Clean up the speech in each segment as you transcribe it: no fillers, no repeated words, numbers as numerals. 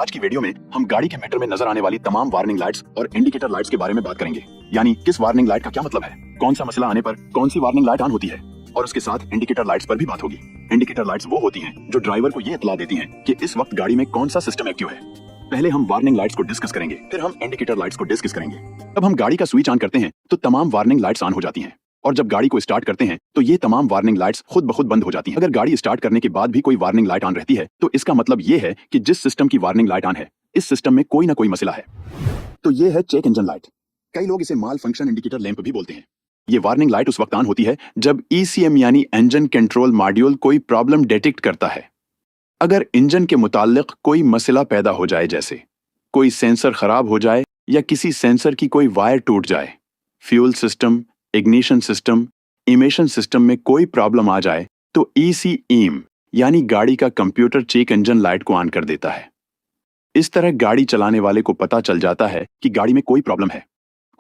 आज की वीडियो में हम गाड़ी के मीटर में नजर आने वाली तमाम वार्निंग लाइट्स और इंडिकेटर लाइट्स के बारे में बात करेंगे। यानी किस वार्निंग लाइट का क्या मतलब है, कौन सा मसला आने पर कौन सी वार्निंग लाइट ऑन होती है, और उसके साथ इंडिकेटर लाइट्स पर भी बात होगी। इंडिकेटर लाइट्स वो होती हैं जो ड्राइवर को ये इत्तला देती हैं कि इस वक्त गाड़ी में कौन सा सिस्टम एक्टिव है। पहले हम वार्निंग लाइट्स को डिस्कस करेंगे, फिर हम इंडिकेटर लाइट्स को डिस्कस करेंगे। जब हम गाड़ी का स्विच ऑन करते हैं तो तमाम वार्निंग लाइट्स ऑन हो जाती हैं, और जब गाड़ी को स्टार्ट करते हैं तो ये तमाम वार्निंग लाइट्स खुद ब खुद बंद हो जाती हैं। अगर गाड़ी स्टार्ट करने के बाद भी कोई वार्निंग लाइट ऑन रहती है तो इसका मतलब ये है कि जिस सिस्टम की वार्निंग लाइट ऑन है इस सिस्टम में कोई ना कोई मसला है। तो ये है चेक इंजन लाइट। कई लोग इसे माल फंक्शन इंडिकेटर लैंप भी बोलते हैं। ये वार्निंग लाइट उस वक्त ऑन होती है जब ECM यानी इंजन कंट्रोल मॉड्यूल कोई प्रॉब्लम डिटेक्ट करता है। अगर इंजन के मुताल्लिक कोई मसला पैदा हो जाए, जैसे कोई सेंसर खराब हो जाए या किसी सेंसर की कोई वायर टूट जाए, fuel system, ignition system, emission system में कोई प्रॉब्लम आ जाए, तो ECM यानी गाड़ी का कंप्यूटर चेक इंजन लाइट को ऑन कर देता है। इस तरह गाड़ी चलाने वाले को पता चल जाता है कि गाड़ी में कोई प्रॉब्लम है।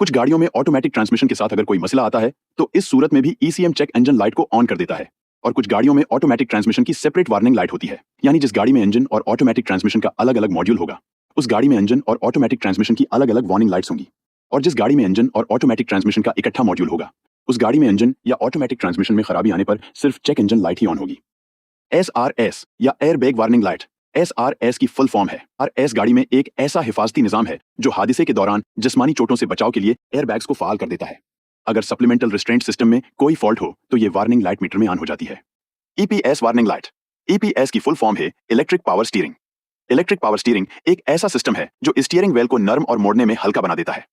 कुछ गाड़ियों में ऑटोमेटिक ट्रांसमिशन के साथ अगर कोई मसला आता है तो इस सूरत में भी ECM चेक इंजन लाइट को ऑन कर देता है। और कुछ गाड़ियों में ऑटोमेटिक ट्रांसमिशन की सेपरेट वार्निंग लाइट होती है, यानी जिस गाड़ी में इंजन और ऑटोमेटिक ट्रांसमिशन का अलग अलग मॉड्यूल होगा उस गाड़ी में इंजन और ऑटोमेटिक ट्रांसमिशन की अलग अलग वार्निंग लाइट्स होंगी। और जिस गाड़ी में इंजन और ऑटोमेटिक ट्रांसमिशन का इकट्ठा मॉड्यूल होगा उस गाड़ी में इंजन या ऑटोमेटिक ट्रांसमिशन में खराबी आने पर सिर्फ चेक इंजन लाइट ही ऑन होगी। SRS या air bag warning light, SRS की फुल फॉर्म है। RS गाड़ी में एक ऐसा हिफाजती निजाम है जो हादसे के दौरान जिस्मानी चोटों से बचाव के लिए एयर बैग्स को फाल कर देता है। अगर सप्लीमेंटल रिस्ट्रेंट सिस्टम में कोई फॉल्ट हो तो ये वार्निंग लाइट मीटर में ऑन हो जाती है। EPS वार्निंग लाइट, EPS की फुल फॉर्म है electric power steering. Electric power steering एक ऐसा सिस्टम है जो स्टीयरिंग व्हील को नरम और मोड़ने में हल्का बना देता है।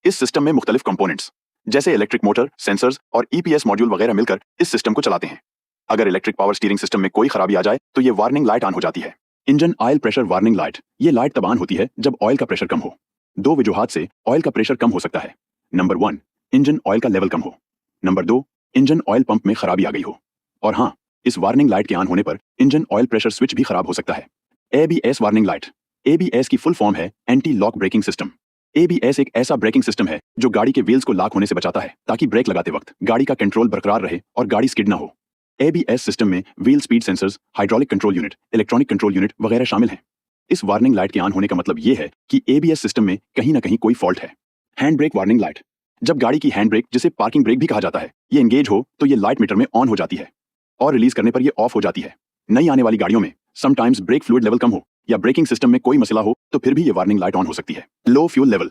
इस सिस्टम में मुख्तलिफ कंपोनेंट्स जैसे इलेक्ट्रिक मोटर, सेंसर्स और EPS मॉड्यूल वगैरह मिलकर इस सिस्टम को चलाते हैं। अगर इलेक्ट्रिक पावर स्टीयरिंग सिस्टम में कोई खराबी आ जाए तो ये वार्निंग लाइट ऑन हो जाती है। Engine oil pressure warning light, ये लाइट तब ऑन होती है जब ऑयल का प्रेशर कम हो। दो वजूहात से ऑयल का प्रेशर कम हो सकता है। नंबर 1, इंजन ऑयल का लेवल कम हो। नंबर 2, इंजन ऑयल पंप में खराबी आ गई हो। और हाँ, इस वार्निंग लाइट के ऑन होने पर इंजन ऑयल प्रेशर स्विच भी खराब हो सकता है। ABS वार्निंग लाइट, ABS की फुल फॉर्म है anti lock braking system. ABS एक ऐसा ब्रेकिंग सिस्टम है जो गाड़ी के व्हील्स को लॉक होने से बचाता है ताकि ब्रेक लगाते वक्त गाड़ी का कंट्रोल बरकरार रहे और गाड़ी स्किड ना हो। ABS सिस्टम में wheel speed sensors, hydraulic control unit, electronic control unit वगैरह शामिल हैं। इस वार्निंग लाइट के ऑन होने का मतलब ये है कि ABS सिस्टम में कहीं ना कहीं कोई फॉल्ट है। हैंड ब्रेक वार्निंग लाइट, जब गाड़ी की हैंड ब्रेक, जिसे पार्किंग ब्रेक भी कहा जाता है, ये एंगेज हो तो ये लाइट मीटर में ऑन हो जाती है और रिलीज करने पर ये ऑफ हो जाती है। नई आने वाली गाड़ियों में समटाइम्स ब्रेक फ्लूइड लेवल कम हो या ब्रेकिंग सिस्टम में कोई मसला हो तो फिर भी ये वार्निंग लाइट ऑन हो सकती है। लो फ्यूल लेवल,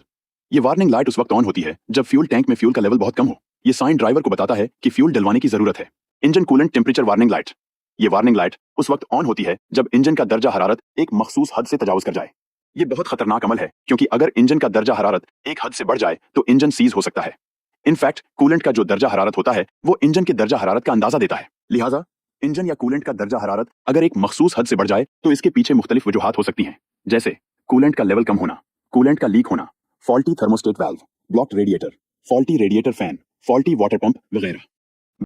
ये वार्निंग लाइट उस वक्त ऑन होती है जब फ्यूल टैंक में फ्यूल का लेवल बहुत कम हो। ये साइन ड्राइवर को बताता है कि फ्यूल डलवाने की जरूरत है। Engine coolant temperature warning light, ये वार्निंग लाइट उस वक्त ऑन होती है जब इंजन का दर्जा हरारत एक मखसूस हद से तजावुज कर जाए। ये बहुत खतरनाक अमल है क्योंकि अगर इंजन का दर्जा हरारत एक हद से बढ़ जाए तो इंजन सीज हो सकता है। इनफैक्ट कूलेंट का जो दर्जा हरारत होता है वो इंजन के दर्जा हरारत का अंदाजा देता है। लिहाजा इंजन या कूलेंट का दर्जा हरारत अगर एक मखसूस हद से बढ़ जाए तो इसके पीछे मुख्तलिफ वजूहात हो सकती हैं, जैसे कूलेंट का लेवल कम होना, कूलेंट का लीक होना, faulty thermostat valve, blocked radiator, faulty radiator fan, faulty water pump वगैरह।